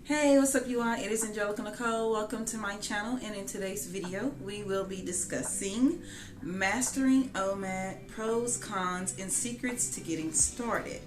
Hey, what's up you all? It is AngelicaNicolexo. Welcome to my channel, and in today's video we will be discussing mastering OMAD, pros, cons, and secrets to getting started.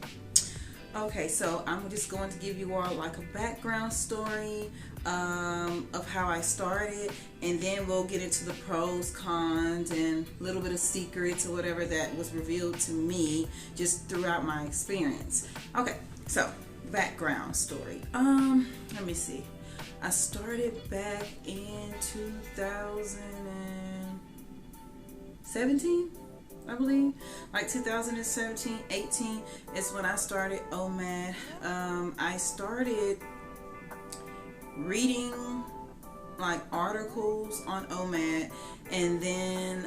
Okay, so I'm just going to give you all like a background story of how I started, and then we'll get into the pros, cons, and a little bit of secrets or whatever that was revealed to me just throughout my experience. Okay, so background story. Let me see. I started back in 2017, I believe. Like 2017, 18 is when I started OMAD. I started reading like articles on OMAD, and then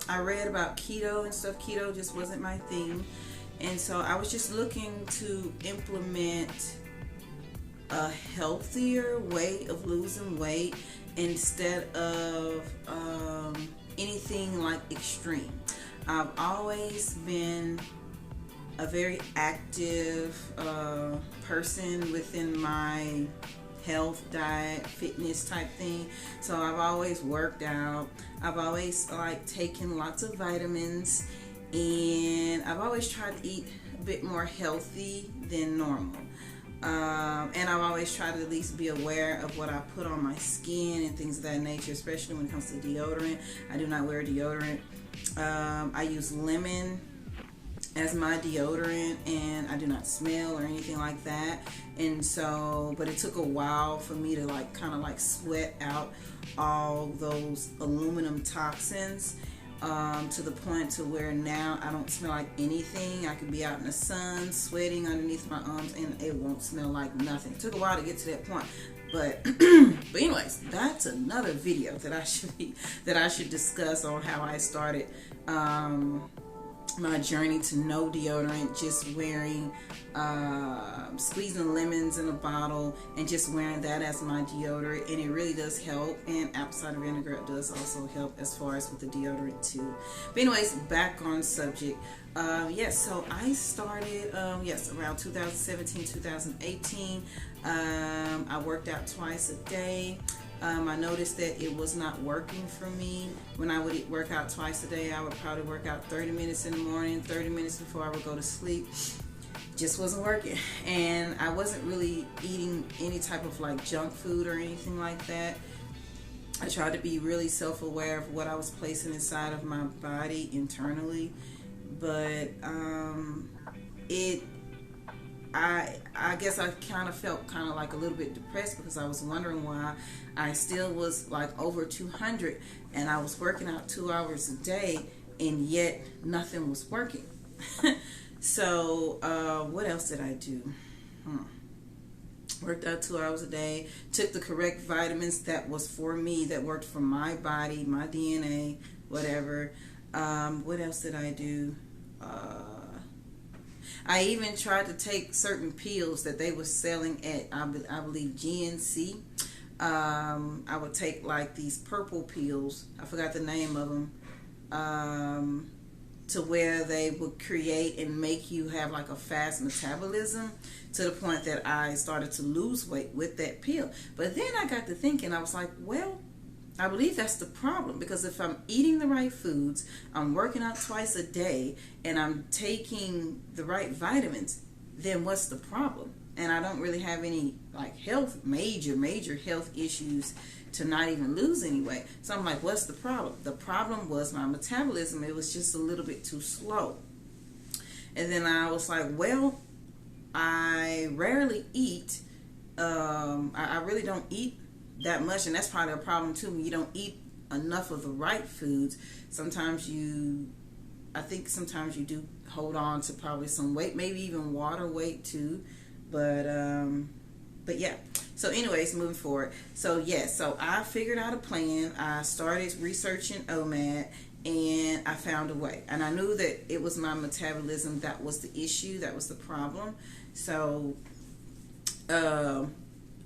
I read about keto and stuff. Keto just wasn't my thing. And so I was just looking to implement a healthier way of losing weight instead of anything like extreme. I've always been a very active person within my health, diet, fitness type thing. So I've always worked out. I've always like taken lots of vitamins. And I've always tried to eat a bit more healthy than normal. And I've always tried to at least be aware of what I put on my skin and things of that nature, especially when it comes to deodorant. I do not wear deodorant. I use lemon as my deodorant, and I do not smell or anything like that. And so, but it took a while for me to like kind of like sweat out all those aluminum toxins. To the point to where now I don't smell like anything. I could be out in the sun sweating underneath my arms and it won't smell like nothing. It took a while to get to that point, but but anyways, that's another video that I should discuss on how I started my journey to no deodorant, just wearing squeezing lemons in a bottle and just wearing that as my deodorant, and it really does help. And apple cider vinegar does also help as far as with the deodorant too. But anyways, back on subject. Yes, so I started around 2017, 2018. I worked out twice a day. I noticed that it was not working for me. When I would work out twice a day, I would probably work out 30 minutes in the morning, 30 minutes before I would go to sleep. Just wasn't working. And I wasn't really eating any type of like junk food or anything like that. I tried to be really self-aware of what I was placing inside of my body internally. But I guess I kind of felt kind of like a little bit depressed, because I was wondering why I still was like over 200 and I was working out 2 hours a day and yet nothing was working. So what else did I do? Worked out 2 hours a day, took the correct vitamins that was for me, that worked for my body, my DNA, whatever. What else did I do? I even tried to take certain pills that they were selling at, I believe, GNC. I would take like these purple pills. I forgot the name of them. To where they would create and make you have like a fast metabolism, to the point that I started to lose weight with that pill. But then I got to thinking, I was like, well, I believe that's the problem, because if I'm eating the right foods, I'm working out twice a day, and I'm taking the right vitamins, then what's the problem? And I don't really have any like major health issues to not even lose any weight. So I'm like, what's the problem? The problem was my metabolism. It was just a little bit too slow. And then I was like, well, I rarely eat. I really don't eat that much, and that's probably a problem too. When you don't eat enough of the right foods, sometimes I think sometimes you do hold on to probably some weight, maybe even water weight too. But yeah. So anyways, moving forward. So yes, so I figured out a plan. I started researching OMAD, and I found a way. And I knew that it was my metabolism that was the issue, that was the problem. So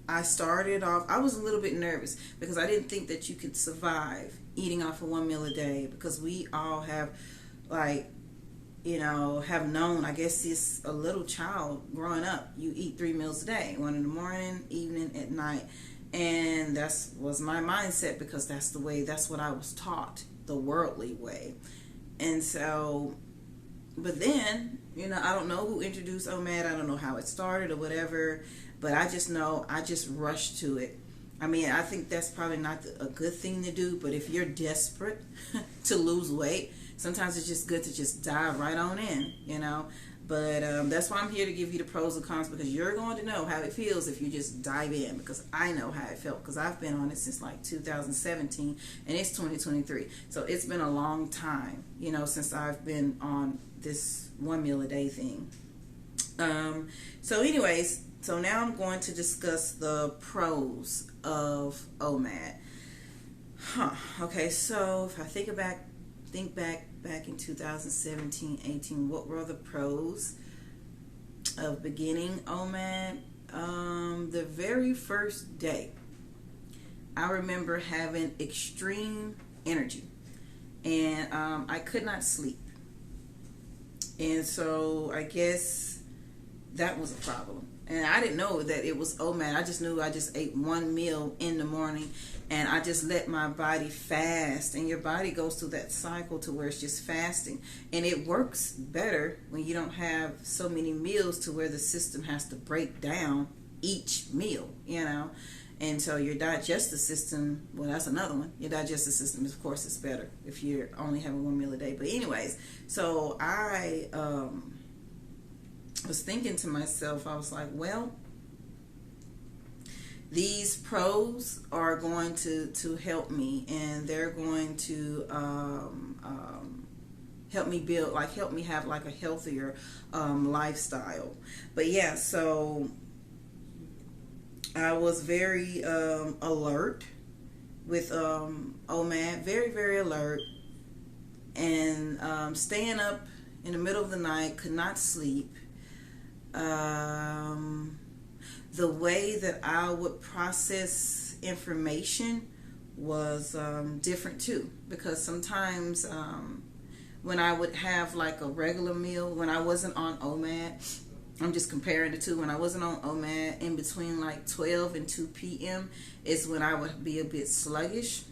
I started off, I was a little bit nervous because I didn't think that you could survive eating off of one meal a day, because we all have like have known, I guess it's a little child growing up, you eat 3 meals a day, one in the morning, evening, at night. And was my mindset, because that's what I was taught, the worldly way. And so, but then, I don't know who introduced OMAD. I don't know how it started or whatever, but I just know I just rushed to it. I mean, I think that's probably not a good thing to do, but if you're desperate to lose weight, sometimes it's just good to just dive right on in, But that's why I'm here to give you the pros and cons, because you're going to know how it feels if you just dive in, because I know how it felt, because I've been on it since like 2017 and it's 2023. So it's been a long time, since I've been on this 1 meal a day thing. So anyways, so now I'm going to discuss the pros of OMAD. Okay, so if I think back in 2017, 18, what were the pros of beginning OMAD? The very first day, I remember having extreme energy, and I could not sleep. And so I guess that was a problem. And I didn't know that it was OMAD. I just knew I just ate 1 meal in the morning, and I just let my body fast. And your body goes through that cycle to where it's just fasting. And it works better when you don't have so many meals to where the system has to break down each meal, And so your digestive system, well, that's another one. Your digestive system, of course, is better if you're only having 1 meal a day. But anyways, so I was thinking to myself, I was like, well, these pros are going to help me, and they're going to help me have like a healthier lifestyle. But yeah, so I was very alert with OMAD, very, very alert, and staying up in the middle of the night, could not sleep. The way that I would process information was different too, because sometimes when I would have like a regular meal, when I wasn't on OMAD, I'm just comparing the two, when I wasn't on OMAD, in between like 12 and 2 p.m. is when I would be a bit sluggish.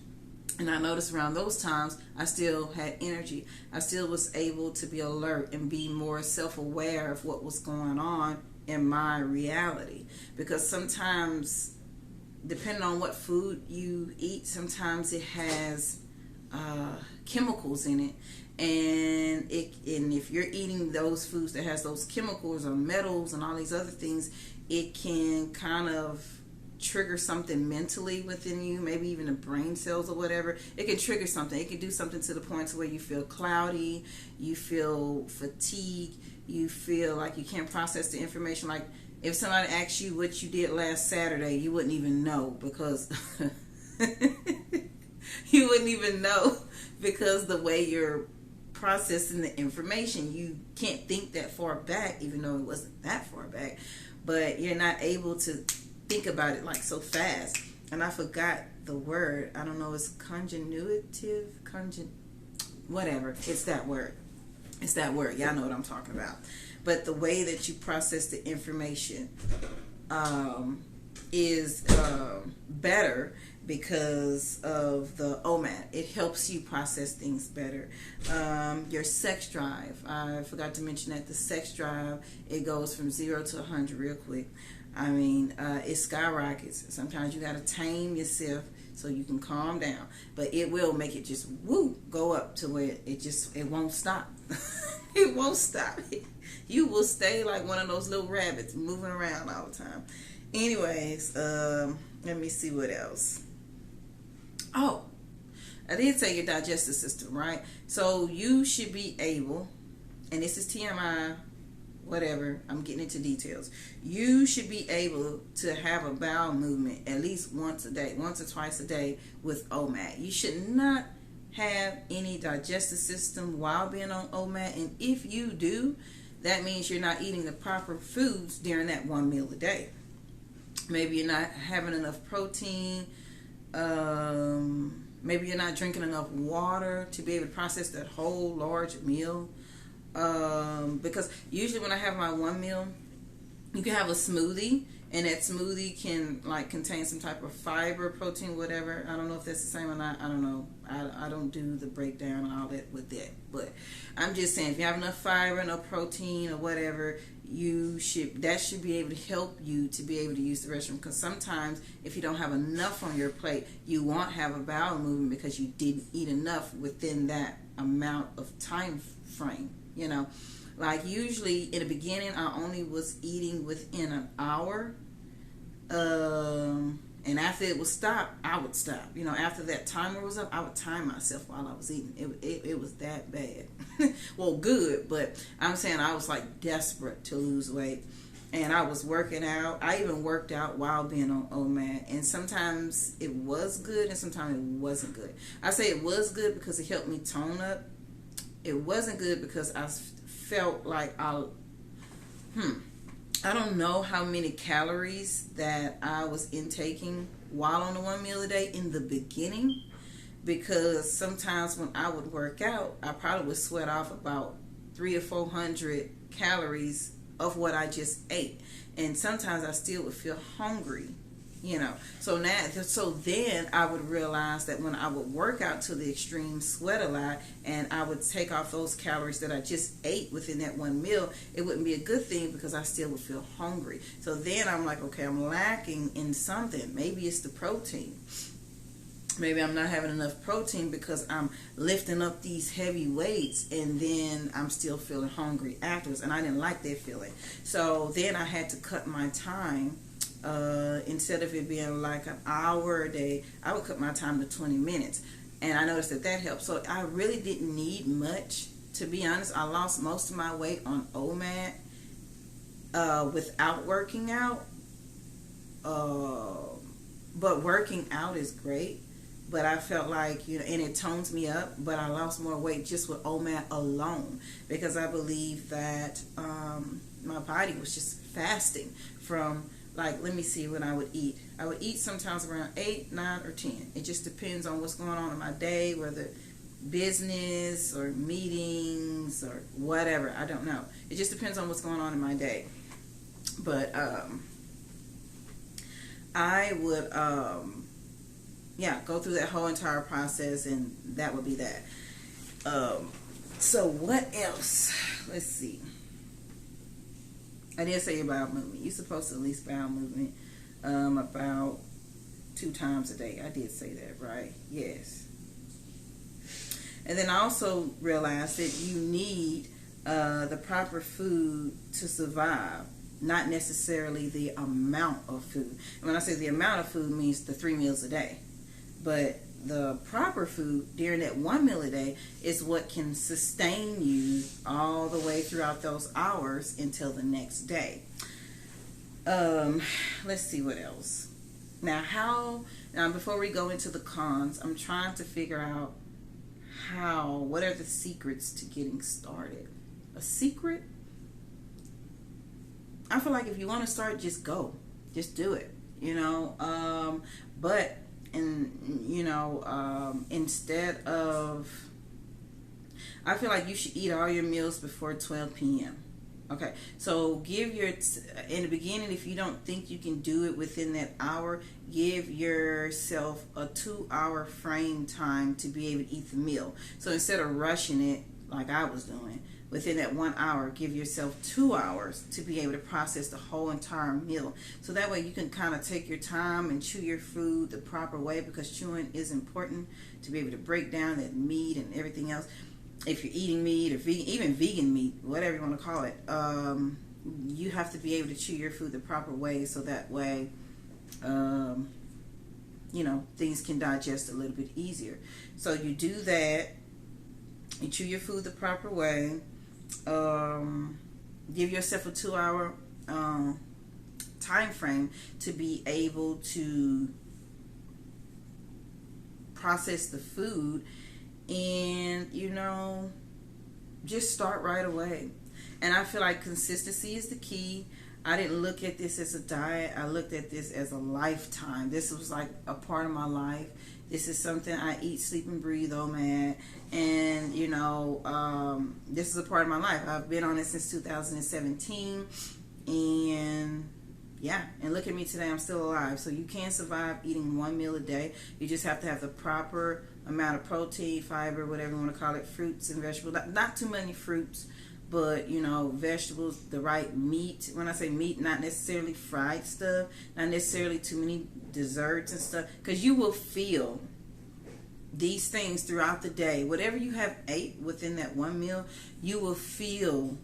And I noticed around those times, I still had energy. I still was able to be alert and be more self-aware of what was going on in my reality. Because sometimes, depending on what food you eat, sometimes it has chemicals in it. And if you're eating those foods that has those chemicals or metals and all these other things, it can kind of trigger something mentally within you, maybe even the brain cells or whatever. It can trigger something. It can do something to the point to where you feel cloudy, you feel fatigued, you feel like you can't process the information. Like if somebody asks you what you did last Saturday, you wouldn't even know, because you wouldn't even know, because the way you're processing the information, you can't think that far back, even though it wasn't that far back, but you're not able to think about it like so fast. And I forgot the word. I don't know. It's whatever. It's that word. It's that word. Y'all know what I'm talking about. But the way that you process the information is better because of the OMAD. It helps you process things better. Your sex drive. I forgot to mention that the sex drive, it goes from 0 to 100 real quick. I mean, it skyrockets. Sometimes you got to tame yourself so you can calm down. But it will make it just, go up to where it won't stop. It won't stop. You will stay like one of those little rabbits moving around all the time. Anyways, let me see what else. Oh, I did say your digestive system, right? So you should be able, and this is TMI, whatever, I'm getting into details. You should be able to have a bowel movement at least once a day, once or twice a day with OMAD. You should not have any digestive system while being on OMAD, and if you do, that means you're not eating the proper foods during that 1 meal a day. Maybe you're not having enough protein. Maybe you're not drinking enough water to be able to process that whole large meal. Because usually when I have my one meal, you can have a smoothie, and that smoothie can like contain some type of fiber, protein, whatever. I don't know if that's the same or not. I don't know. I don't do the breakdown and all that with that. But I'm just saying, if you have enough fiber, no protein or whatever, that should be able to help you to be able to use the restroom. Because sometimes if you don't have enough on your plate, you won't have a bowel movement because you didn't eat enough within that amount of time frame. You know, like usually in the beginning, I only was eating within an hour. And after it would stop, I would stop. You know, after that timer was up, I would time myself while I was eating. It was that bad. Well, good, but I'm saying I was like desperate to lose weight. And I was working out. I even worked out while being on OMAD. And sometimes it was good and sometimes it wasn't good. I say it was good because it helped me tone up. It wasn't good because I felt like I don't know how many calories that I was intaking while on the one meal a day in the beginning, because sometimes when I would work out, I probably would sweat off about 300 or 400 calories of what I just ate, and sometimes I still would feel hungry. You know, so then I would realize that when I would work out to the extreme, sweat a lot, and I would take off those calories that I just ate within that one meal, it wouldn't be a good thing because I still would feel hungry. So then I'm like, okay, I'm lacking in something. Maybe it's the protein. Maybe I'm not having enough protein because I'm lifting up these heavy weights and then I'm still feeling hungry afterwards, and I didn't like that feeling. So then I had to cut my time. Instead of it being like an hour a day, I would cut my time to 20 minutes. And I noticed that helped. So I really didn't need much. To be honest, I lost most of my weight on OMAD without working out. But working out is great. But I felt like, you know, and it tones me up. But I lost more weight just with OMAD alone. Because I believe that my body was just fasting from... Like, let me see what I would eat. I would eat sometimes around 8, 9, or 10. It just depends on what's going on in my day, whether business or meetings or whatever. I don't know. It just depends on what's going on in my day. But I would, go through that whole entire process, and that would be that. So what else? Let's see. I did say your bowel movement. You're supposed to at least bowel movement about 2 times a day. I did say that, right? Yes. And then I also realized that you need the proper food to survive, not necessarily the amount of food. And when I say the amount of food, means the 3 meals a day. But the proper food during that 1 meal a day is what can sustain you all the way throughout those hours until the next day. Let's see what else. Now before we go into the cons, I'm trying to figure out what are the secrets to getting started. A secret? I feel like if you want to start, just go. Just do it. You know, but instead of, I feel like you should eat all your meals before 12 p.m. Okay, so in the beginning, if you don't think you can do it within that hour, give yourself a 2-hour frame time to be able to eat the meal. So instead of rushing it like I was doing, within that 1 hour, give yourself 2 hours to be able to process the whole entire meal. So that way you can kind of take your time and chew your food the proper way, because chewing is important to be able to break down that meat and everything else. If you're eating meat or even vegan meat, whatever you want to call it, you have to be able to chew your food the proper way, so that way, things can digest a little bit easier. So you do that. You chew your food the proper way. Give yourself a 2-hour time frame to be able to process the food, and just start right away. And I feel like consistency is the key. I didn't look at this as a diet. I looked at this as a lifetime. This was like a part of my life. This is something I eat, sleep, and breathe, OMAD. And, you know, this is a part of my life. I've been on it since 2017. And, yeah. And look at me today. I'm still alive. So you can survive eating one meal a day. You just have to have the proper amount of protein, fiber, whatever you want to call it, fruits and vegetables. Not too many fruits, but, you know, vegetables, the right meat. When I say meat, not necessarily fried stuff, not necessarily too many desserts and stuff, because you will feel these things throughout the day. Whatever you have ate within that one meal, you will feel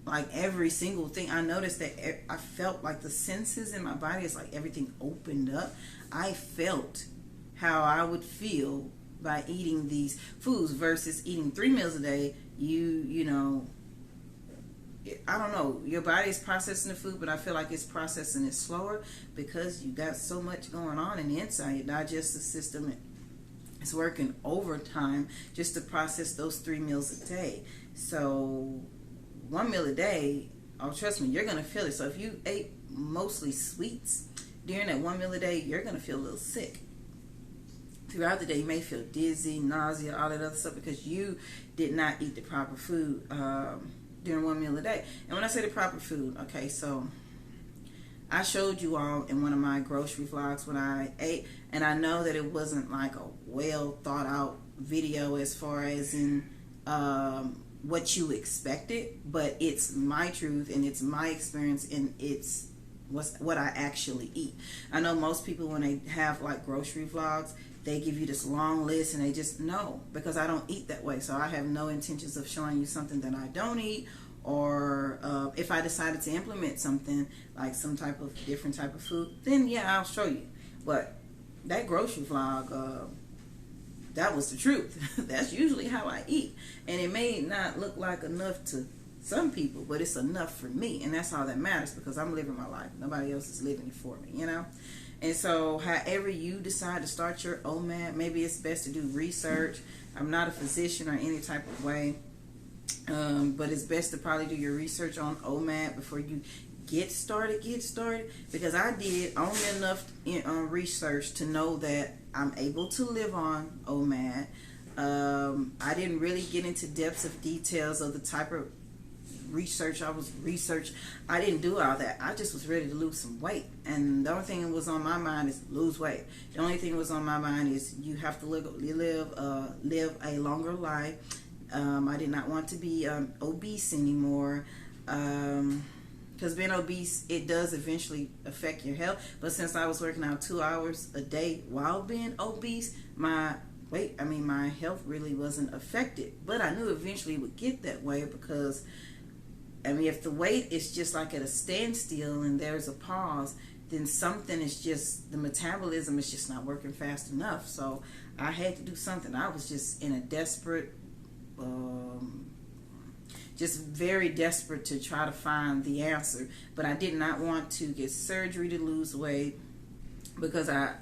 like every single thing. I noticed that I felt like the senses in my body, it's like everything opened up. I felt how I would feel by eating these foods versus eating 3 meals a day. You know, I don't know, your body is processing the food, but I feel like it's processing it slower because you got so much going on in the inside. Your digestive system is working overtime just to process those 3 meals a day. So 1 meal a day, oh, trust me, you're going to feel it. So if you ate mostly sweets during that 1 meal a day, you're going to feel a little sick. Throughout the day, you may feel dizzy, nausea, all that other stuff because you did not eat the proper food during 1 meal a day. And when I say the proper food, okay, so I showed you all in one of my grocery vlogs what I ate, and I know that it wasn't like a well thought out video as far as in what you expected, but it's my truth and it's my experience and it's what I actually eat. I know most people, when they have like grocery vlogs, they give you this long list and they just know, because I don't eat that way. So I have no intentions of showing you something that I don't eat, or if I decided to implement something like some type of different type of food, then yeah, I'll show you. But that grocery vlog, that was the truth. That's usually how I eat, and it may not look like enough to some people, but it's enough for me, and that's all that matters, because I'm living my life. Nobody else is living it for me, you know. And so however you decide to start your OMAD, maybe it's best to do research. I'm not a physician or any type of way, but it's best to probably do your research on OMAD before you get started, because I did only enough research to know that I'm able to live on OMAD. I didn't really get into depths of details of the type of research I didn't do all that. I just was ready to lose some weight, and the only thing that was on my mind is lose weight. The only thing that was on my mind is you have to live a longer life. I did not want to be obese anymore, because being obese, it does eventually affect your health. But since I was working out 2 hours a day while being obese, my health really wasn't affected. But I knew eventually it would get that way, because I mean, if the weight is just like at a standstill and there's a pause, then something is just, the metabolism is just not working fast enough. So I had to do something. I was just in a desperate, just very desperate to try to find the answer. But I did not want to get surgery to lose weight, because I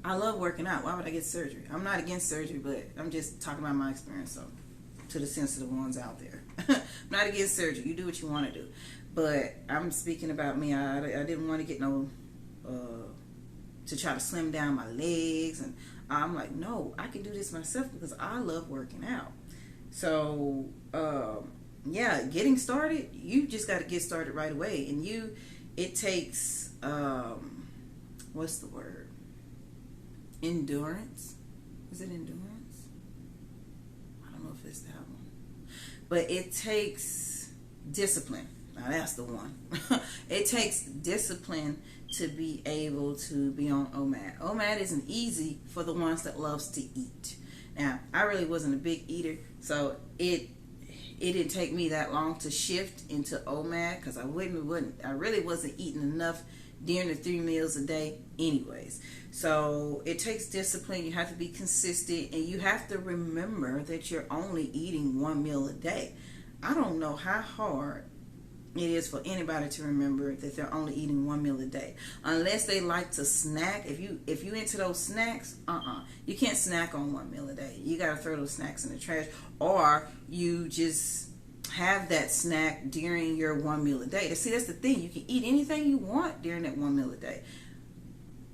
love working out. Why would I get surgery? I'm not against surgery, but I'm just talking about my experience. So to the sensitive ones out there, I'm not against surgery. You do what you want to do, but I'm speaking about me. I didn't want to get to try to slim down my legs, and I'm like, no, I can do this myself because I love working out. So yeah, getting started, you just got to get started right away, and it takes what's the word? Endurance. Is it endurance? I don't know if it's that one. But it takes discipline. Now that's the one. It takes discipline to be able to be on OMAD. OMAD isn't easy for the ones that loves to eat. Now, I really wasn't a big eater, so it didn't take me that long to shift into OMAD, because I really wasn't eating enough during the 3 meals a day anyways. So it takes discipline. You have to be consistent, and you have to remember that you're only eating 1 meal a day. I don't know how hard it is for anybody to remember that they're only eating 1 meal a day, unless they like to snack. If you into those snacks, you can't snack on 1 meal a day. You gotta throw those snacks in the trash, or you just have that snack during your one meal a day. See, that's the thing. You can eat anything you want during that one meal a day.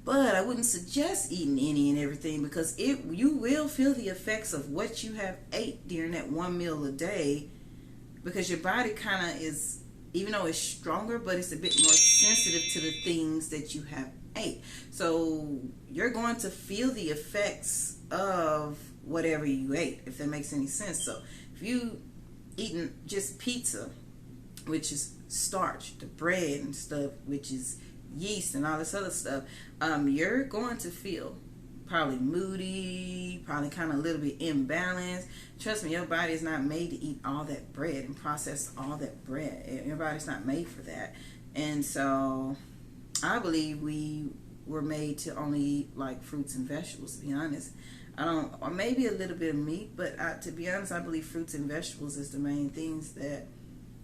But I wouldn't suggest eating any and everything, because you will feel the effects of what you have ate during that one meal a day, because your body kind of is, even though it's stronger, but it's a bit more sensitive to the things that you have ate. So you're going to feel the effects of whatever you ate, if that makes any sense. So if you eating just pizza, which is starch, the bread and stuff, which is yeast and all this other stuff, you're going to feel probably moody, probably kind of a little bit imbalanced. Trust me, your body is not made to eat all that bread and process all that bread. Your body's not made for that. And so I believe we were made to only eat like fruits and vegetables, to be honest. Or maybe a little bit of meat, but to be honest, I believe fruits and vegetables is the main things that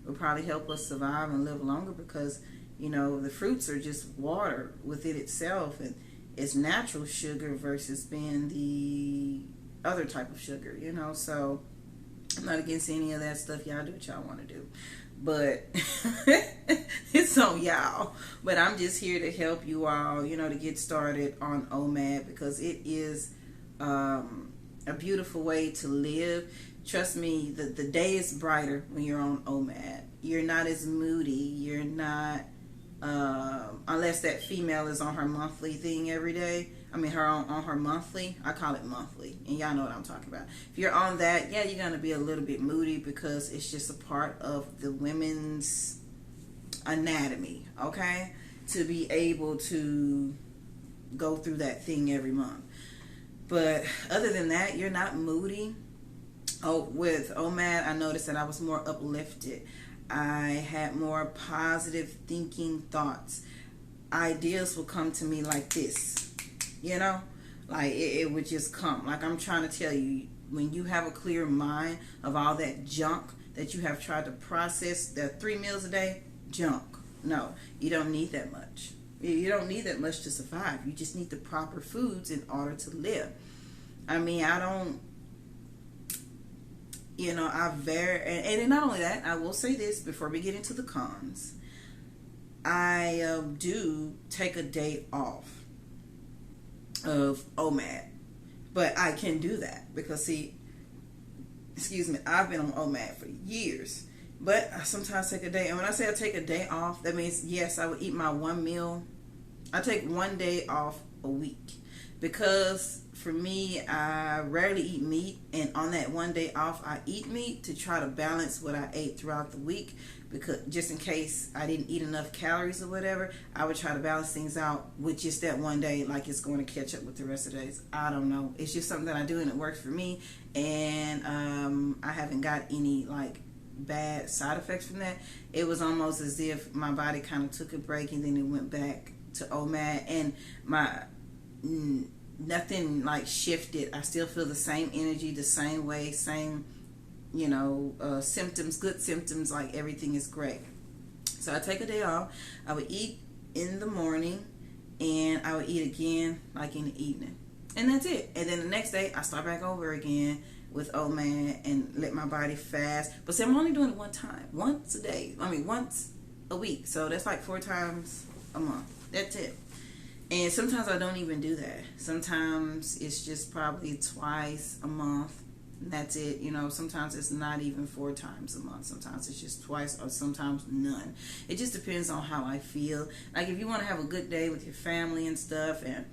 will probably help us survive and live longer, because the fruits are just water within itself, and it's natural sugar versus being the other type of sugar, so I'm not against any of that stuff. Y'all do what y'all want to do, but it's on y'all. But I'm just here to help you all, to get started on OMAD, because it is a beautiful way to live. Trust me, the day is brighter when you're on OMAD. You're not as moody. You're not, unless that female is on her monthly thing every day. I mean, on her monthly. I call it monthly, and y'all know what I'm talking about. If you're on that, yeah, you're gonna be a little bit moody, because it's just a part of the women's anatomy, okay, to be able to go through that thing every month. But other than that, you're not moody. With OMAD, I noticed that I was more uplifted. I had more positive thinking thoughts. Ideas will come to me like this, like it would just come. Like I'm trying to tell you, when you have a clear mind of all that junk that you have tried to process, the 3 meals a day, junk. No, you don't need that much. You don't need that much to survive. You just need the proper foods in order to live. I mean, I don't, and not only that, I will say this before we get into the cons. I do take a day off of OMAD, but I can do that because, I've been on OMAD for years, but I sometimes take a day. And when I say I take a day off, that means, yes, I would eat my one meal. I take one day off a week, because for me, I rarely eat meat, and on that one day off, I eat meat to try to balance what I ate throughout the week, because just in case I didn't eat enough calories or whatever, I would try to balance things out with just that one day, like it's going to catch up with the rest of the days. I don't know. It's just something that I do, and it works for me, and I haven't got any bad side effects from that. It was almost as if my body kind of took a break, and then it went back to OMAD, and nothing shifted. I still feel the same energy, the same way, same symptoms, good symptoms, like everything is great. So I take a day off. I would eat in the morning, and I would eat again in the evening, and that's it. And then the next day I start back over again with OMAD and let my body fast. But see, I'm only doing it one time, once a week, so that's 4 times a month. That's it. And sometimes I don't even do that. Sometimes it's just probably twice a month, and that's it. Sometimes it's not even 4 times a month. Sometimes it's just twice, or sometimes none. It just depends on how I feel. Like if you want to have a good day with your family and stuff, and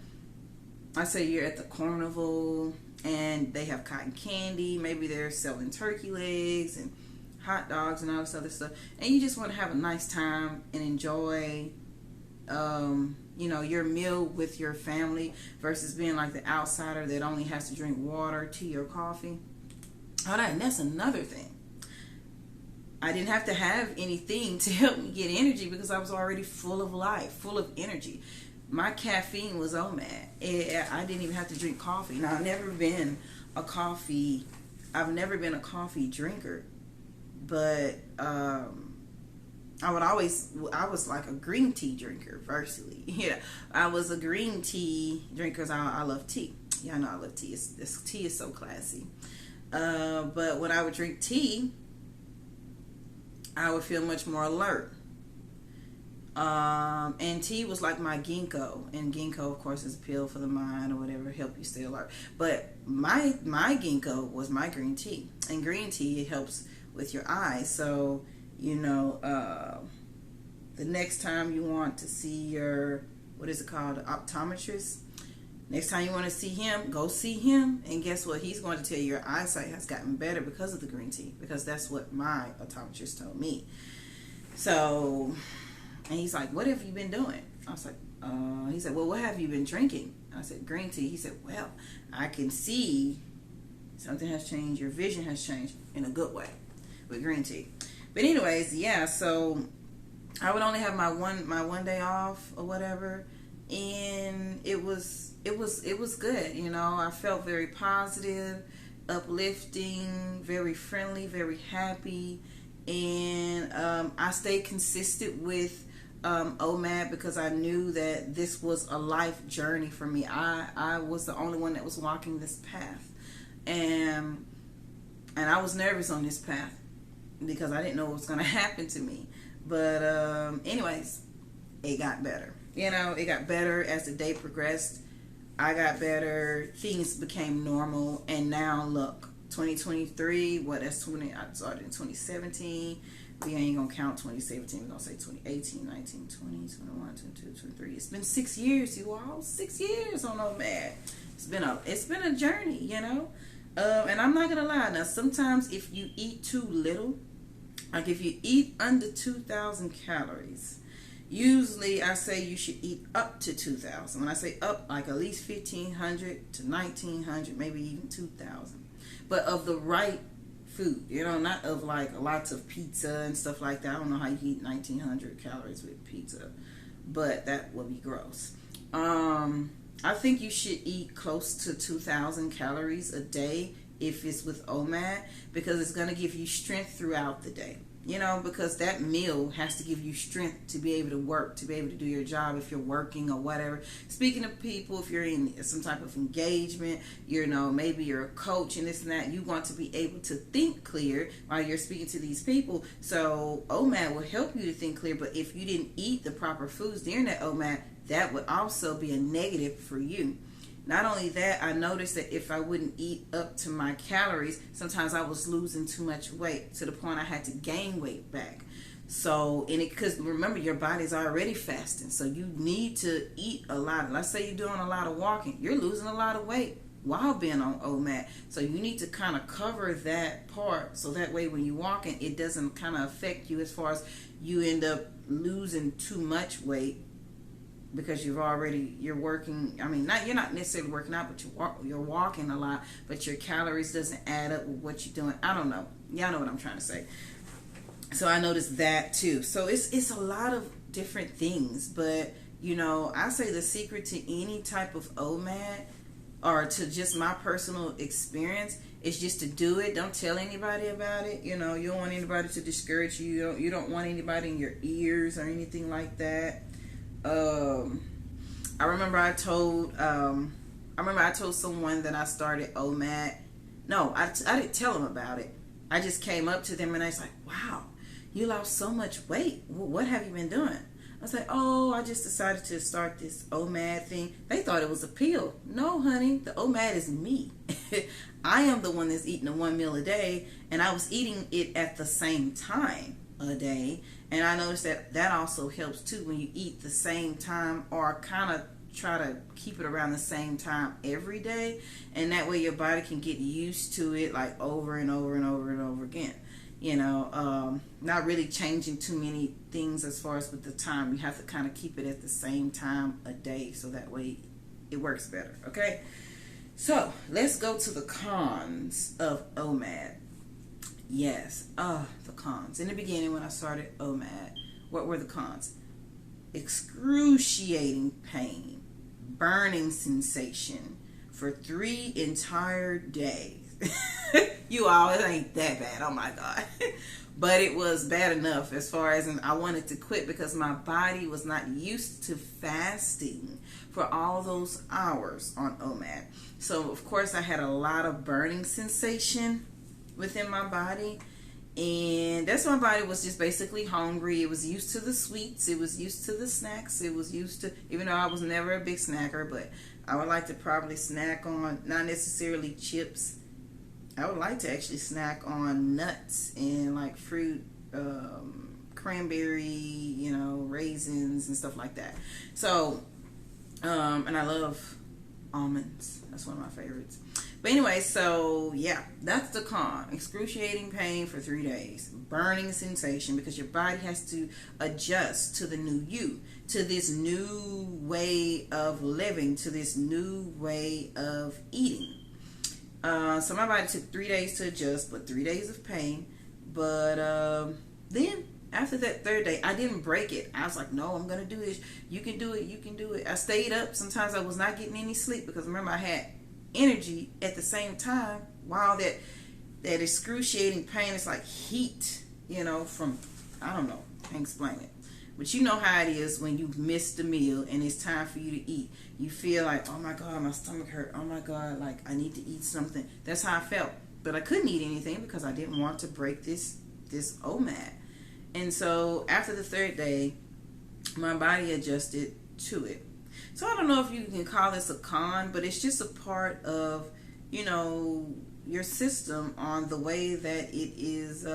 I say you're at the carnival and they have cotton candy, maybe they're selling turkey legs and hot dogs and all this other stuff, and you just want to have a nice time and enjoy your meal with your family, versus being like the outsider that only has to drink water, tea, or coffee. And that's another thing. I didn't have to have anything to help me get energy, because I was already full of life, full of energy. My caffeine was OMAD. I didn't even have to drink coffee. Now, I've never been a coffee drinker, but I was like a green tea drinker, firstly. I was a green tea drinker because I love tea. Y'all know I love tea. This tea is so classy. But when I would drink tea, I would feel much more alert. And tea was like my ginkgo, and ginkgo of course is a pill for the mind or whatever, help you stay alert. But my ginkgo was my green tea, and green tea, it helps with your eyes. So you know, the next time you want to see your, what is it called, the optometrist, next time you want to see him, go see him, and guess what, he's going to tell you your eyesight has gotten better because of the green tea, because that's what my optometrist told me. So, and he's like, what have you been doing? I was like, he said, well, what have you been drinking? I said, green tea. He said, well, I can see something has changed. Your vision has changed in a good way with green tea. But anyways, yeah, so I would only have my one day off or whatever, and it was good. You know, I felt very positive, uplifting, very friendly, very happy, and I stayed consistent with OMAD because I knew that this was a life journey for me. I was the only one that was walking this path, and I was nervous on this path because I didn't know what was going to happen to me. But anyways, it got better. You know, it got better as the day progressed. I got better. Things became normal, and now look, 2023. What? That's 20. I started in 2017. We ain't gonna count 2017. We're gonna say 2018, 19, 20, 21, 22, 23. It's been 6 years, you all. 6 years on OMAD. It's been a journey, you know. And I'm not gonna lie. Now, sometimes if you eat too little, like if you eat under 2,000 calories, usually I say you should eat up to 2,000. When I say up, like at least 1,500 to 1,900, maybe even 2,000. But of the right food, you know, not of like lots of pizza and stuff like that. I don't know how you eat 1,900 calories with pizza, but that would be gross. I think you should eat close to 2,000 calories a day if it's with OMAD, because it's going to give you strength throughout the day. You know, because that meal has to give you strength to be able to work, to be able to do your job if you're working or whatever. Speaking of people, if you're in some type of engagement, you know, maybe you're a coach and this and that, you want to be able to think clear while you're speaking to these people. So OMAD will help you to think clear, but if you didn't eat the proper foods during that OMAD, that would also be a negative for you. Not only that, I noticed that if I wouldn't eat up to my calories, sometimes I was losing too much weight to the point I had to gain weight back. So, because remember, your body's already fasting, so you need to eat a lot. Let's say you're doing a lot of walking, you're losing a lot of weight while being on OMAD. So you need to kind of cover that part, so that way when you're walking, it doesn't kind of affect you as far as you end up losing too much weight. Because you're working. I mean, you're not necessarily working out, but you're walking a lot. But your calories doesn't add up with what you're doing. I don't know. Y'all know what I'm trying to say. So I noticed that too. So it's a lot of different things. But you know, I say the secret to any type of OMAD, or to just my personal experience, is just to do it. Don't tell anybody about it. You know, you don't want anybody to discourage you. You don't want anybody in your ears or anything like that. I remember I told someone that I started OMAD. No, I didn't tell them about it. I just came up to them and I was like, wow, you lost so much weight. What have you been doing? I was like, oh, I just decided to start this OMAD thing. They thought it was a pill. No, honey, the OMAD is me. I am the one that's eating the 1 meal a day, and I was eating it at the same time a day. And I noticed that also helps too when you eat the same time, or kind of try to keep it around the same time every day, and that way your body can get used to it, like over and over and over and over again. You know, not really changing too many things as far as with the time. You have to kind of keep it at the same time a day, so that way it works better. Okay, so let's go to the cons of OMAD. Yes, the cons. In the beginning, when I started OMAD, what were the cons? Excruciating pain, burning sensation for 3 entire days. You all, it ain't that bad. Oh my God. But it was bad enough as far as, and I wanted to quit because my body was not used to fasting for all those hours on OMAD. So of course I had a lot of burning sensation within my body, And that's when my body was just basically hungry. It was used to the sweets. It was used to the snacks. It was used to, even though I was never a big snacker, but I would like to probably snack on, not necessarily chips. I would like to actually snack on nuts and like fruit, cranberry, you know, raisins and stuff like that. So, and I love almonds. That's one of my favorites. But anyway, so yeah, that's the con. Excruciating pain for 3 days. Burning sensation because your body has to adjust to the new you, to this new way of living, to this new way of eating. So my body took 3 days to adjust, but 3 days of pain. But then after that third day, I didn't break it. I was like, no, I'm going to do this. You can do it. You can do it. I stayed up. Sometimes I was not getting any sleep because remember I had energy at the same time while that excruciating pain is like heat, you know, from, I don't know, can't explain it. But you know how it is when you've missed a meal and it's time for you to eat. You feel like, oh my God, my stomach hurt. Oh my God, like I need to eat something. That's how I felt. But I couldn't eat anything because I didn't want to break this OMAD. And so after the third day, my body adjusted to it. So I don't know if you can call this a con, but it's just a part of, you know, your system on the way that it is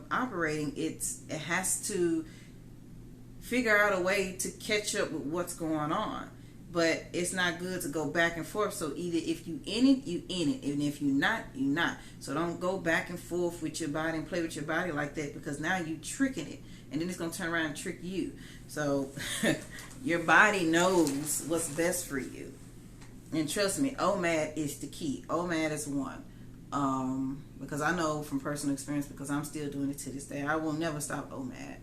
operating. It has to figure out a way to catch up with what's going on. But it's not good to go back and forth. So either if you in it, you in it. And if you're not, you're not. So don't go back and forth with your body and play with your body like that, because now you're tricking it. And then it's going to turn around and trick you. So your body knows what's best for you. And trust me, OMAD is the key. OMAD is one. Because I know from personal experience, because I'm still doing it to this day, I will never stop OMAD.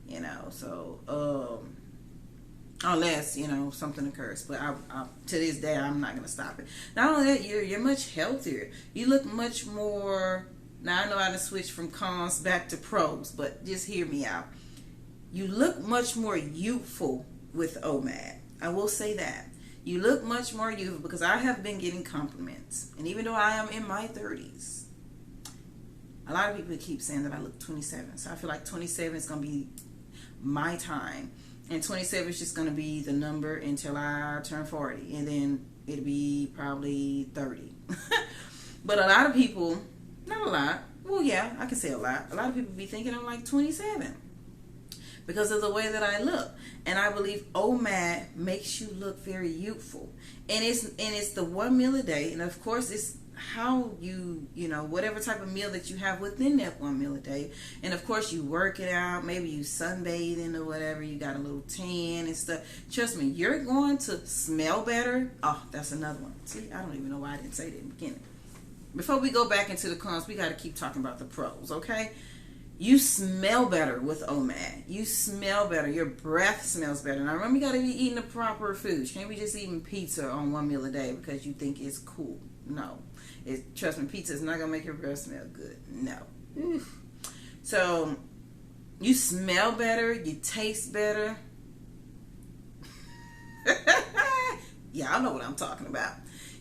You know, so unless, you know, something occurs. But I to this day, I'm not going to stop it. Not only that, you're much healthier. You look much more. Now, I know how to switch from cons back to pros, but just hear me out. You look much more youthful with OMAD. I will say that. You look much more youthful because I have been getting compliments. And even though I am in my 30s, a lot of people keep saying that I look 27. So I feel like 27 is going to be my time. And 27 is just going to be the number until I turn 40. And then it'll be probably 30. But a lot of people, not a lot, well, yeah, I can say a lot of people be thinking I'm like 27 because of the way that I look. And I believe OMAD makes you look very youthful. And it's the 1 meal a day. And of course, it's how you know, whatever type of meal that you have within that 1 meal a day. And of course, you work it out. Maybe you sunbathing or whatever. You got a little tan and stuff. Trust me, you're going to smell better. Oh, that's another one. See, I don't even know why I didn't say that in the beginning. Before we go back into the cons, we got to keep talking about the pros, okay? You smell better with OMAD. You smell better. Your breath smells better. Now, remember, you got to be eating the proper foods. You can't be just eating pizza on 1 meal a day because you think it's cool. No. Trust me, pizza is not going to make your breath smell good. No. Oof. So, you smell better. You taste better. Y'all know what I'm talking about.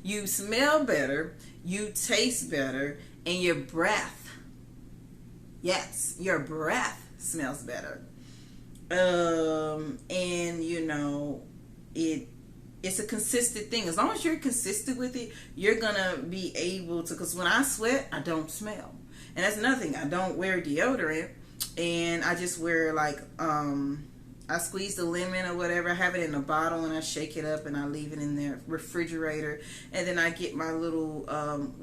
You smell better. You taste better. And your breath, yes, your breath smells better. And you know, it's a consistent thing. As long as you're consistent with it, you're gonna be able to, because when I sweat, I don't smell. And that's another thing. I don't wear deodorant, and I just wear like I squeeze the lemon or whatever. I have it in a bottle and I shake it up and I leave it in the refrigerator. And then I get my little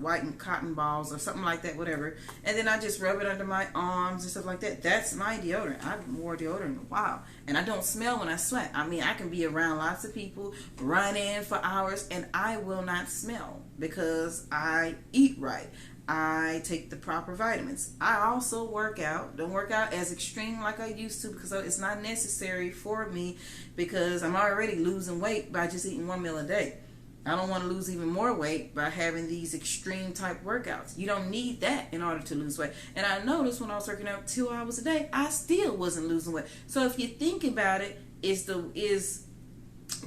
white and cotton balls or something like that, whatever. And then I just rub it under my arms and stuff like that. That's my deodorant. I haven't worn deodorant in a while. And I don't smell when I sweat. I mean, I can be around lots of people, run in for hours, and I will not smell because I eat right. I take the proper vitamins. I also work out. Don't work out as extreme like I used to because it's not necessary for me because I'm already losing weight by just eating 1 meal a day. I don't want to lose even more weight by having these extreme type workouts. You don't need that in order to lose weight. And I noticed when I was working out 2 hours a day, I still wasn't losing weight. So if you think about it, is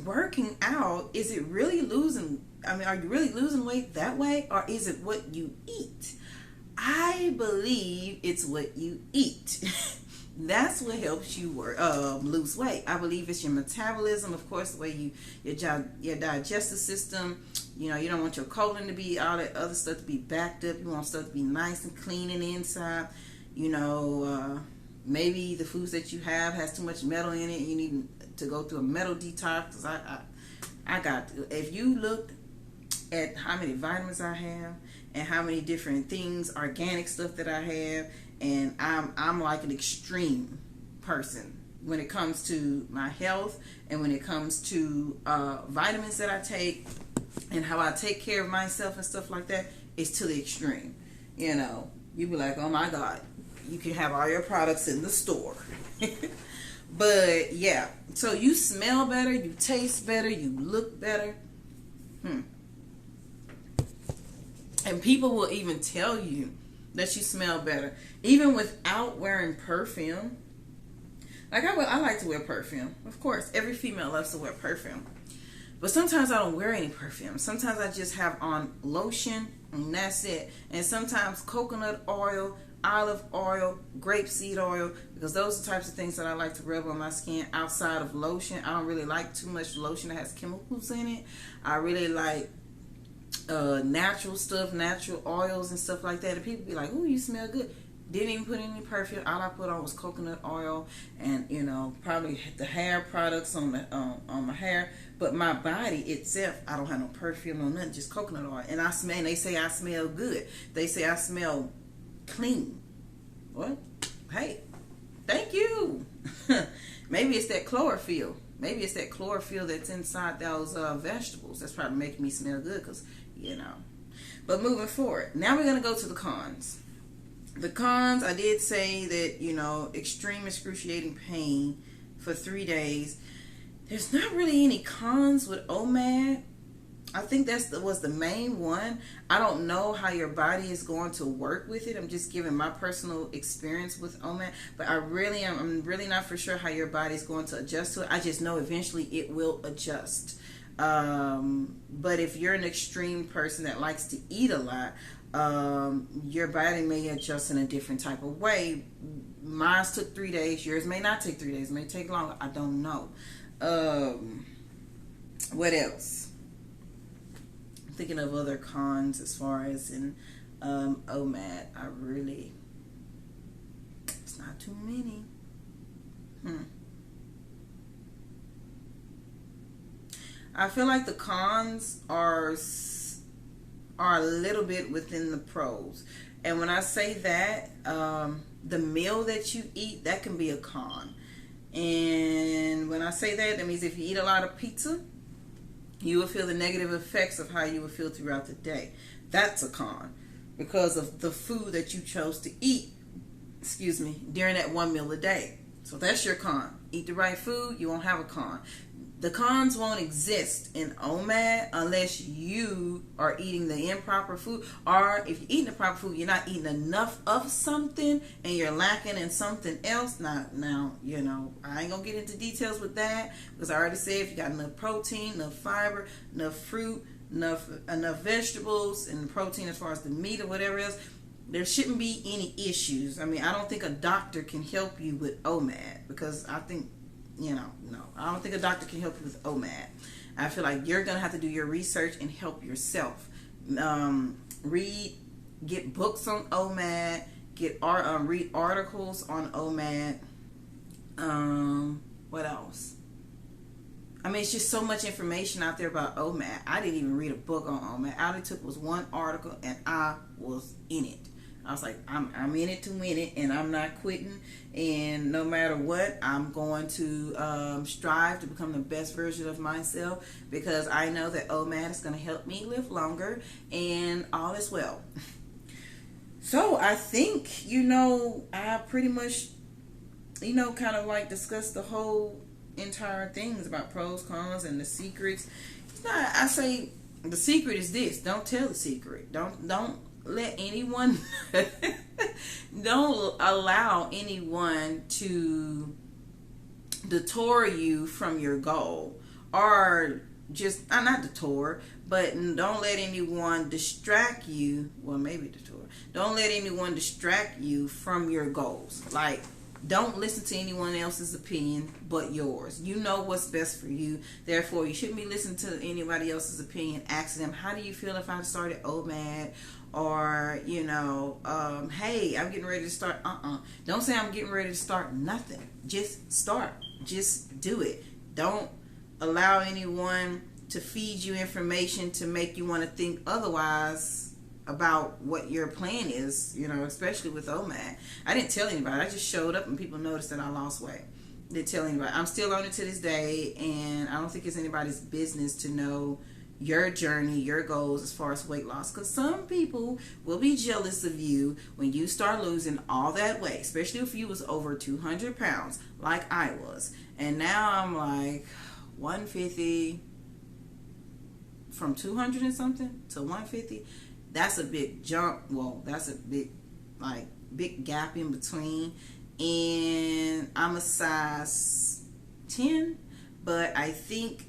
working out, is it really losing? I mean, are you really losing weight that way, or is it what you eat? I believe it's what you eat. That's what helps you lose weight. I believe it's your metabolism, of course, the way your digestive system. You know, you don't want your colon to be, all that other stuff to be backed up. You want stuff to be nice and clean in the inside. You know, maybe the foods that you have has too much metal in it. You need to go through a metal detox. 'Cause I got to. If you looked at how many vitamins I have and how many different things, organic stuff that I have, and I'm like an extreme person when it comes to my health and when it comes to vitamins that I take and how I take care of myself and stuff like that. It's to the extreme. You know, you be like, oh my God, you can have all your products in the store. But yeah, so you smell better, you taste better, you look better. And people will even tell you that you smell better, even without wearing perfume. Like I like to wear perfume. Of course, every female loves to wear perfume. But sometimes I don't wear any perfume. Sometimes I just have on lotion and that's it. And sometimes coconut oil, olive oil, grapeseed oil, because those are the types of things that I like to rub on my skin outside of lotion. I don't really like too much lotion that has chemicals in it. I really like natural stuff, natural oils and stuff like that. And people be like, "Ooh, you smell good." Didn't even put any perfume. All I put on was coconut oil and, you know, probably the hair products on my hair. But my body itself, I don't have no perfume, no nothing, just coconut oil. And I smell. And they say I smell good. They say I smell clean. What? Hey, thank you. Maybe it's that chlorophyll. Maybe it's that chlorophyll that's inside those vegetables. That's probably making me smell good, because, you know. But moving forward, now we're going to go to the cons. The cons, I did say that, you know, extreme excruciating pain for 3 days. There's not really any cons with OMAD. I think was the main one. I don't know how your body is going to work with it. I'm just giving my personal experience with OMAD, but I'm really not for sure how your body's going to adjust to it. I just know eventually it will adjust. But if you're an extreme person that likes to eat a lot, your body may adjust in a different type of way. Mine took 3 days. Yours may not take 3 days. It may take longer. I don't know. What else? I'm thinking of other cons as far as in OMAD. It's not too many. I feel like the cons are a little bit within the pros. And when I say that, the meal that you eat, that can be a con. And when I say that means if you eat a lot of pizza, you will feel the negative effects of how you will feel throughout the day. That's a con, because of the food that you chose to eat, during that one meal a day. So that's your con. Eat the right food, you won't have a con. The cons won't exist in OMAD unless you are eating the improper food, or if you're eating the proper food, you're not eating enough of something and you're lacking in something else. Now, you know, I ain't gonna get into details with that, because I already said if you got enough protein, enough fiber, enough fruit, enough vegetables, and protein as far as the meat or whatever else, there shouldn't be any issues. I mean, I don't think a doctor can help you with OMAD, because I think, no, I don't think a doctor can help you with OMAD. I feel like you're going to have to do your research and help yourself. Get books on OMAD, read articles on OMAD. What else? I mean, it's just so much information out there about OMAD. I didn't even read a book on OMAD. All I took was one article and I was in it. I was like, I'm in it to win it, and I'm not quitting. And no matter what, I'm going to strive to become the best version of myself, because I know that OMAD is going to help me live longer, and all is well. So I think, I pretty much, kind of like discussed the whole entire things about pros, cons, and the secrets. I say the secret is this: don't tell the secret. Don't let anyone don't allow anyone to detour you from your goal, or just not detour, but don't let anyone distract you. Well, maybe detour. Don't let anyone distract you from your goals. Like, don't listen to anyone else's opinion but yours. You know what's best for you. Therefore, you shouldn't be listening to anybody else's opinion. Ask them, how do you feel if I started OMAD? Or, you know, hey, I'm getting ready to start. Don't say I'm getting ready to start nothing. Just start. Just do it. Don't allow anyone to feed you information to make you want to think otherwise about what your plan is, you know, especially with OMAD. I didn't tell anybody. I just showed up and people noticed that I lost weight. Didn't tell anybody. I'm still on it to this day, and I don't think it's anybody's business to know your journey, your goals as far as weight loss, because some people will be jealous of you when you start losing all that weight, especially if you was over 200 pounds like I was, and now I'm like 150, from 200 and something to 150. That's a big jump. Well, that's a big gap in between, and I'm a size 10, but I think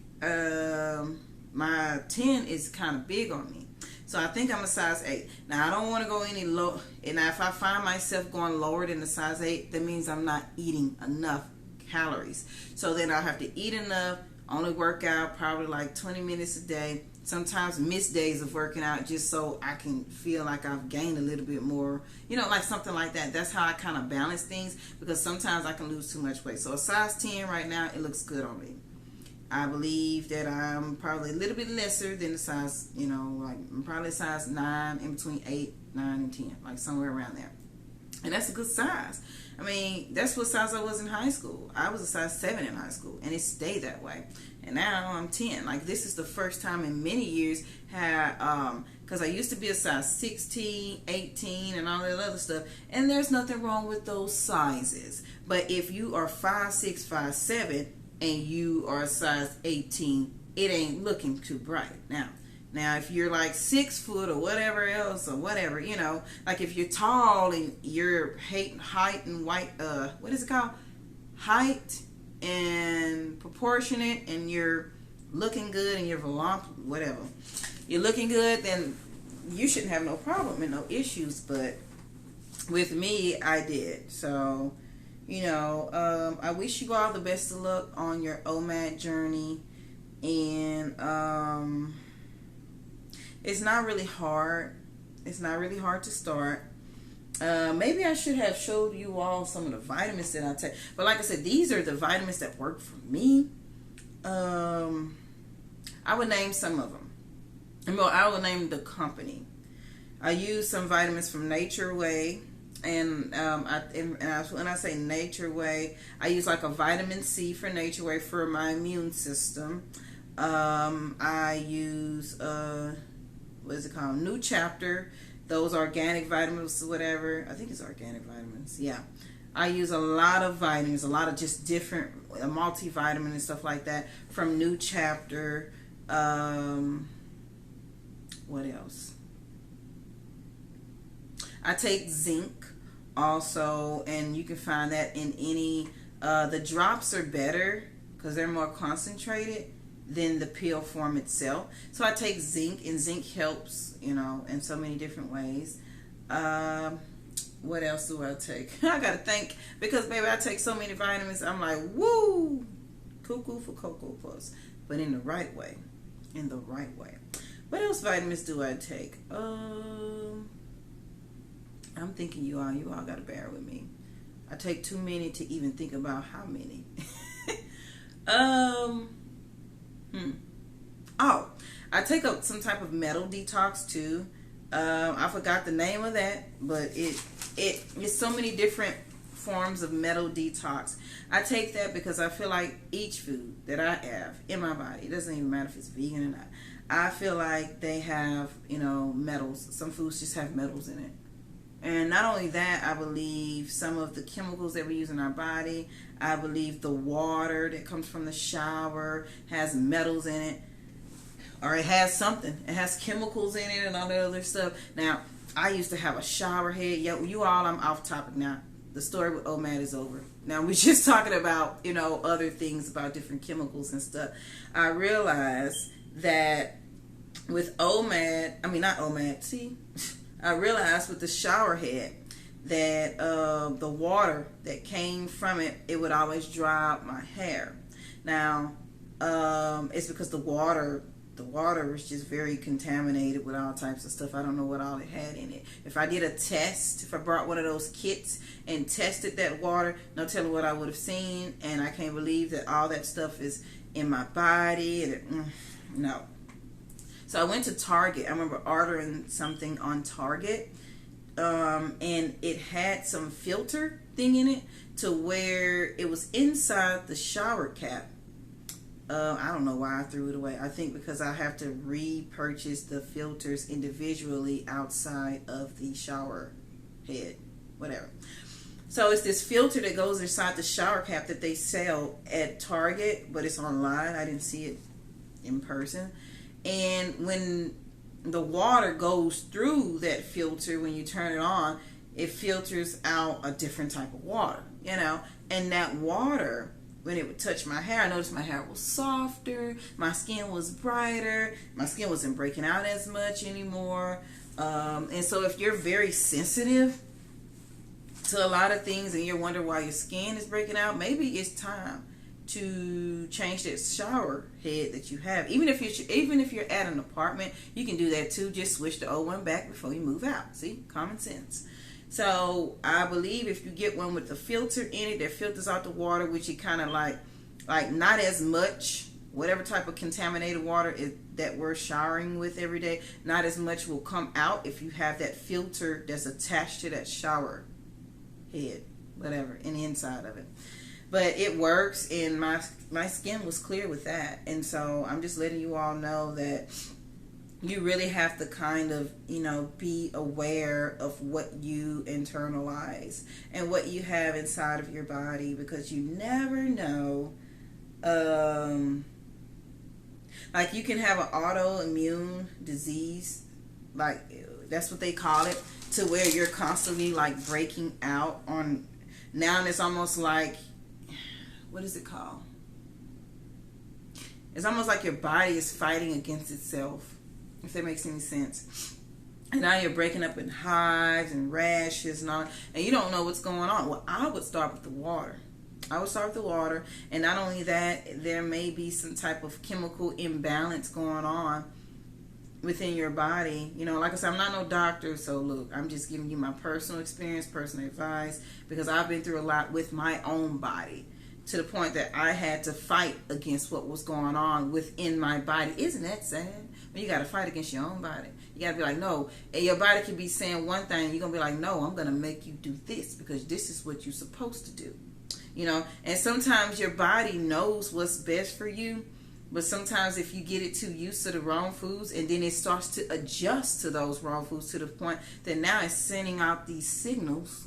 my 10 is kind of big on me. So I think I'm a size 8. Now, I don't want to go any low. And if I find myself going lower than the size 8, that means I'm not eating enough calories. So then I'll have to eat enough, only work out probably like 20 minutes a day. Sometimes miss days of working out just so I can feel like I've gained a little bit more. You know, like something like that. That's how I kind of balance things, because sometimes I can lose too much weight. So a size 10 right now, it looks good on me. I believe that I'm probably a little bit lesser than the size, you know, like I'm probably a size 9, in between 8, 9, and 10, like somewhere around there. And that's a good size. I mean, that's what size I was in high school. I was a size 7 in high school, and it stayed that way. And now I'm 10. Like, this is the first time in many years because I used to be a size 16, 18, and all that other stuff. And there's nothing wrong with those sizes. But if you are 5'6", 5'7", and you are a size 18, it ain't looking too bright. Now if you're like 6 foot or whatever else, or whatever, you know, like if you're tall and your height and weight, what is it called? Height and proportionate, and you're looking good, and you're whatever. You're looking good, then you shouldn't have no problem and no issues. But with me, I did. So, you know, I wish you all the best of luck on your OMAD journey. And it's not really hard. It's not really hard to start. Maybe I should have showed you all some of the vitamins that I take. But like I said, these are the vitamins that work for me. I would name some of them. Well, I will name the company. I use some vitamins from Nature Way. And when I say Nature Way, I use like a vitamin C for Nature Way for my immune system. I use what is it called? New Chapter. Those organic vitamins, whatever. I think it's organic vitamins. Yeah. I use a lot of vitamins, a lot of just different multivitamin and stuff like that from New Chapter. What else? I take zinc also, and you can find that in any, the drops are better because they're more concentrated than the pill form itself. So I take zinc, and zinc helps, you know, in so many different ways. What else do I take? I gotta think, because baby, I take so many vitamins. I'm like, woo, cuckoo for Cocoa Puffs, but in the right way. In the right way. What else vitamins do I take? I'm thinking you all gotta bear with me. I take too many to even think about how many. Oh, I take up some type of metal detox too. I forgot the name of that, but it's so many different forms of metal detox. I take that because I feel like each food that I have in my body, it doesn't even matter if it's vegan or not, I feel like they have, you know, metals. Some foods just have metals in it. And not only that, I believe some of the chemicals that we use in our body, I believe the water that comes from the shower has metals in it. Or it has something. It has chemicals in it and all that other stuff. Now, I used to have a shower head. You all, I'm off topic now. the story with OMAD is over. Now we're just talking about, you know, other things about different chemicals and stuff. I realized that with OMAD, I mean not OMAD, see, I realized with the shower head that the water that came from it, it would always dry out my hair. Now, it's because the water was just very contaminated with all types of stuff. I don't know what all it had in it. If I did a test, if I brought one of those kits and tested that water, no telling what I would have seen. And I can't believe that all that stuff is in my body. And no. So I went to Target. I remember ordering something on Target. And it had some filter thing in it to where it was inside the shower cap. I don't know why I threw it away. I think because I have to repurchase the filters individually outside of the shower head, whatever. So it's this filter that goes inside the shower cap that they sell at Target, but it's online. I didn't see it in person. And when the water goes through that filter, when you turn it on, it filters out a different type of water, you know. And that water, when it would touch my hair, I noticed my hair was softer, my skin was brighter, my skin wasn't breaking out as much anymore. And so if you're very sensitive to a lot of things and you're wondering why your skin is breaking out, maybe it's time to change that shower head that you have. Even if you're at an apartment, you can do that too. Just switch the old one back before you move out. See, common sense. So I believe if you get one with the filter in it that filters out the water, which it kind of like not as much, whatever type of contaminated water that we're showering with every day, not as much will come out if you have that filter that's attached to that shower head, whatever, in the inside of it. But it works, and my skin was clear with that. And so I'm just letting you all know that you really have to kind of, you know, be aware of what you internalize and what you have inside of your body, because you never know. Like you can have an autoimmune disease, like that's what they call it, to where you're constantly like breaking out on. Now it's almost like, what is it called? It's almost like your body is fighting against itself, if that makes any sense. And now you're breaking up in hives and rashes and all, and you don't know what's going on. Well, I would start with the water. And not only that, there may be some type of chemical imbalance going on within your body. You know, like I said, I'm not no doctor, so look, I'm just giving you my personal experience, personal advice, because I've been through a lot with my own body, to the point that I had to fight against what was going on within my body. Isn't that sad? When you got to fight against your own body. You got to be like, no. And your body can be saying one thing, you're going to be like, no, I'm going to make you do this because this is what you're supposed to do. You know, and sometimes your body knows what's best for you, but sometimes if you get it too used to the wrong foods, and then it starts to adjust to those wrong foods to the point that now it's sending out these signals.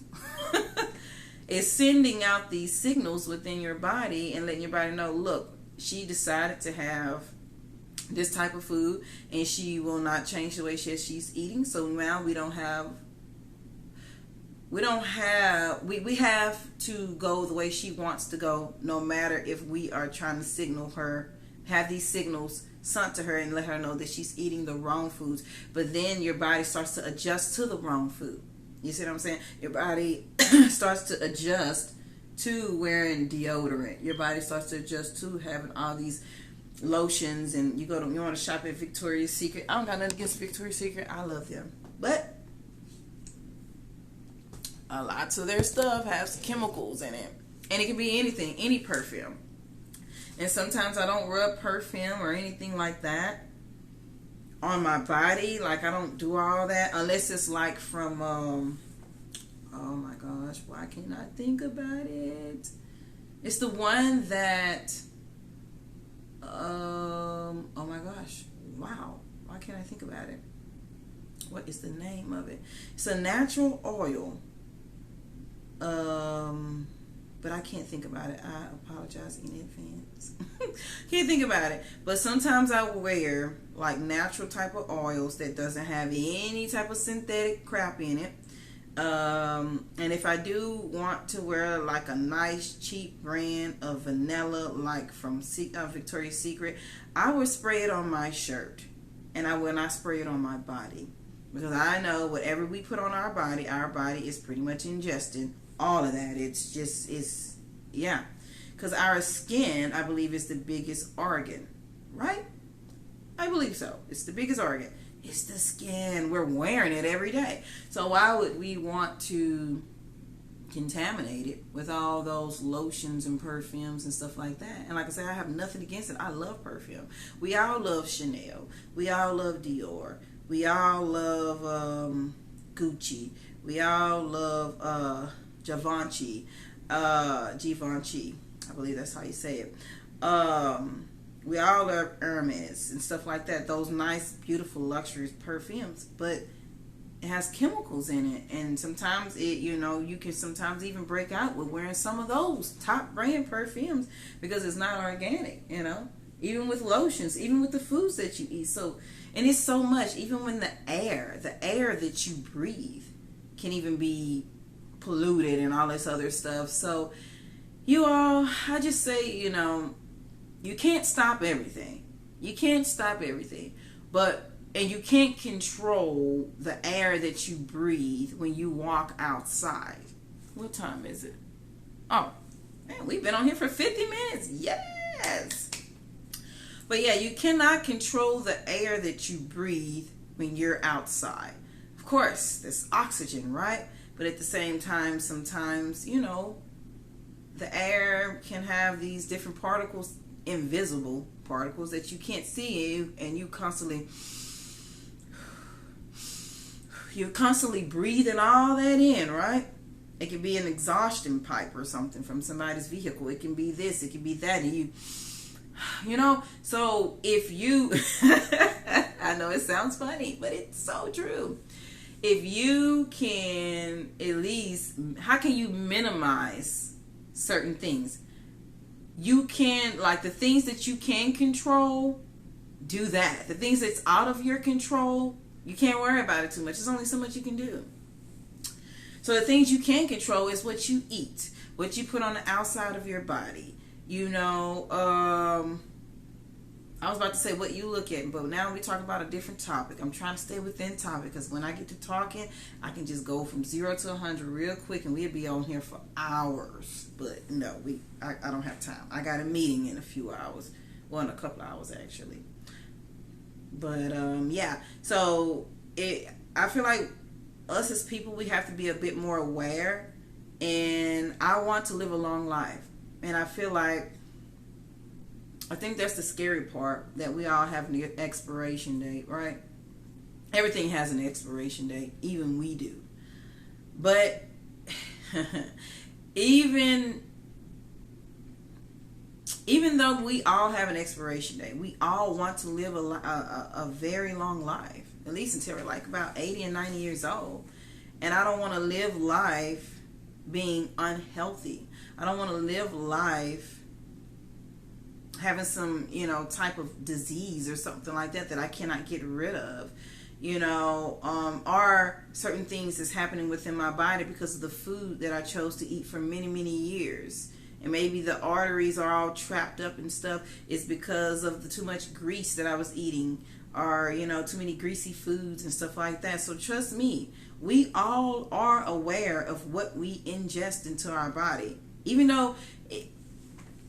It's sending out these signals within your body and letting your body know, look, she decided to have this type of food and she will not change the way she's eating. So now we have to go the way she wants to go, no matter if we are trying to signal her, have these signals sent to her and let her know that she's eating the wrong foods. But then your body starts to adjust to the wrong food. You see what I'm saying? Your body starts to adjust to wearing deodorant. Your body starts to adjust to having all these lotions, and you want to shop at Victoria's Secret. I don't got nothing against Victoria's Secret. I love them. But a lot of their stuff has chemicals in it. And it can be anything, any perfume. And sometimes I don't rub perfume or anything like that on my body. Like I don't do all that unless it's like from oh my gosh, why can't I think about it? It's the one that oh my gosh, wow, why can't I think about it? What is the name of it? It's a natural oil, but I can't think about it. I apologize in advance. Can't think about it. But sometimes I wear like natural type of oils that doesn't have any type of synthetic crap in it. And if I do want to wear like a nice cheap brand of vanilla, like from Victoria's Secret, I would spray it on my shirt, and I will not spray it on my body, because I know whatever we put on our body is pretty much ingesting all of that. It's yeah, because our skin, I believe, is the biggest organ, right? I believe so. It's the biggest organ. It's the skin. We're wearing it every day. So why would we want to contaminate it with all those lotions and perfumes and stuff like that? And like I said, I have nothing against it. I love perfume. We all love Chanel. We all love Dior. We all love Gucci. We all love Givenchy. Givenchy. I believe that's how you say it. We all love Hermes and stuff like that. Those nice, beautiful, luxury perfumes. But it has chemicals in it. And sometimes you can sometimes even break out with wearing some of those top brand perfumes because it's not organic, Even with lotions, even with the foods that you eat. So, and it's so much, even when the air that you breathe can even be polluted and all this other stuff. So, you all, I just say, you can't stop everything. You can't stop everything. And you can't control the air that you breathe when you walk outside. What time is it? Oh, man, we've been on here for 50 minutes. Yes. But yeah, you cannot control the air that you breathe when you're outside. Of course, there's oxygen, right? But at the same time, sometimes, the air can have these different particles, invisible particles that you can't see, and you're constantly breathing all that in, right? It can be an exhaustion pipe or something from somebody's vehicle. It can be this, it can be that, and so if you I know it sounds funny, but it's so true. If you can at least, how can you minimize certain things? You can, like the things that you can control, do that. The things that's out of your control, you can't worry about it too much. There's only so much you can do. So the things you can control is what you eat, what you put on the outside of your body. I was about to say what you look at, but now we talk about a different topic. I'm trying to stay within topic because when I get to talking, I can just go from 0 to 100 real quick, and we'll be on here for hours. But no, I don't have time. I got a meeting in a few hours, well, in a couple hours actually. But yeah, so I feel like us as people, we have to be a bit more aware, and I want to live a long life, and I feel like, I think that's the scary part, that we all have an expiration date, right? Everything has an expiration date, even we do. But even though we all have an expiration date, we all want to live a very long life, at least until we're like about 80 and 90 years old. And I don't want to live life being unhealthy. I don't want to live life having some, type of disease or something like that I cannot get rid of, or certain things that's happening within my body because of the food that I chose to eat for many, many years. And maybe the arteries are all trapped up and stuff. It's because of the too much grease that I was eating, or, too many greasy foods and stuff like that. So trust me, we all are aware of what we ingest into our body, even though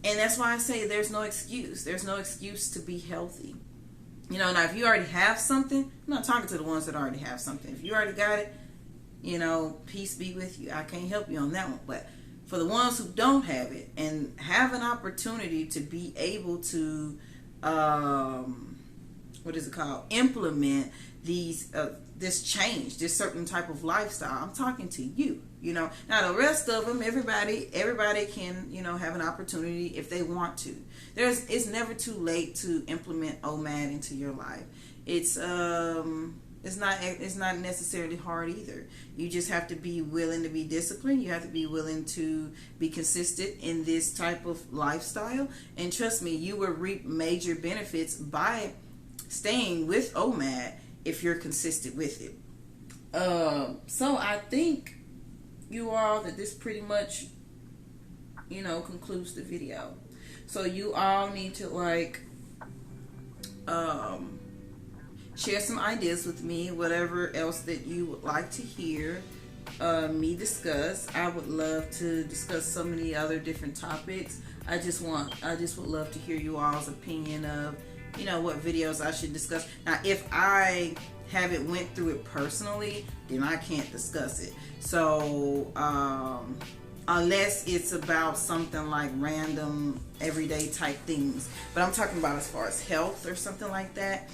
and that's why I say there's no excuse. There's no excuse to be healthy. Now if you already have something, I'm not talking to the ones that already have something. If you already got it, peace be with you. I can't help you on that one. But for the ones who don't have it and have an opportunity to be able to, implement this change, this certain type of lifestyle, I'm talking to you. Now the rest of them, everybody can, have an opportunity if they want to. It's never too late to implement OMAD into your life. It's not necessarily hard either. You just have to be willing to be disciplined. You have to be willing to be consistent in this type of lifestyle. And trust me, you will reap major benefits by staying with OMAD if you're consistent with it. So I think you all that this pretty much, you know, concludes the video. So you all need to like share some ideas with me, whatever else that you would like to hear me discuss. I would love to discuss so many other different topics. I just would love to hear you all's opinion of, you know, what videos I should discuss. Now, if I haven't went through it personally, then I can't discuss it. So, unless it's about something like random, everyday type things. But I'm talking about as far as health or something like that.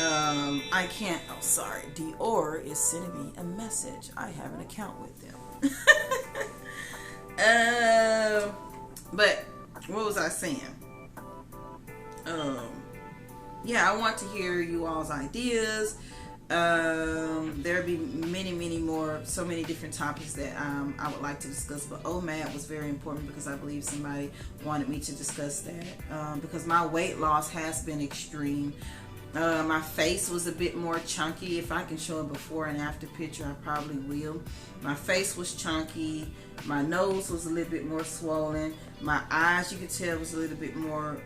I can't. Oh, sorry. Dior is sending me a message. I have an account with them. But what was I saying? Yeah, I want to hear you all's ideas. There'll be many more, so many different topics that I would like to discuss, but OMAD was very important because I believe somebody wanted me to discuss that, because my weight loss has been extreme. My face was a bit more chunky. If I can show a before and after picture, I probably will. My face was chunky. My nose was a little bit more swollen. My eyes, you could tell, was a little bit more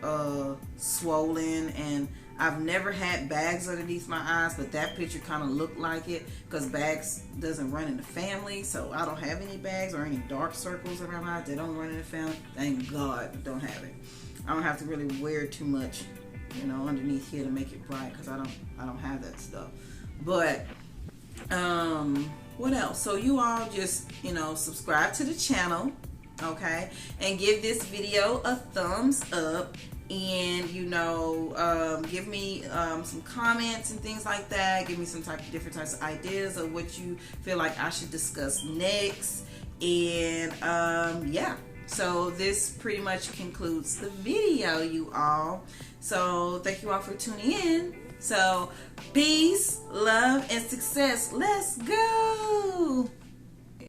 swollen, and I've never had bags underneath my eyes, but that picture kind of looked like it because bags doesn't run in the family, so I don't have any bags or any dark circles around my eyes. They don't run in the family. Thank God I don't have it. I don't have to really wear too much, you know, underneath here to make it bright because I don't have that stuff. But what else? So you all just, you know, subscribe to the channel, okay, and give this video a thumbs up. And, you know, give me some comments and things like that. Give me some different types of ideas of what you feel like I should discuss next. And yeah, so this pretty much concludes the video, you all. So thank you all for tuning in. So peace, love, and success. Let's go.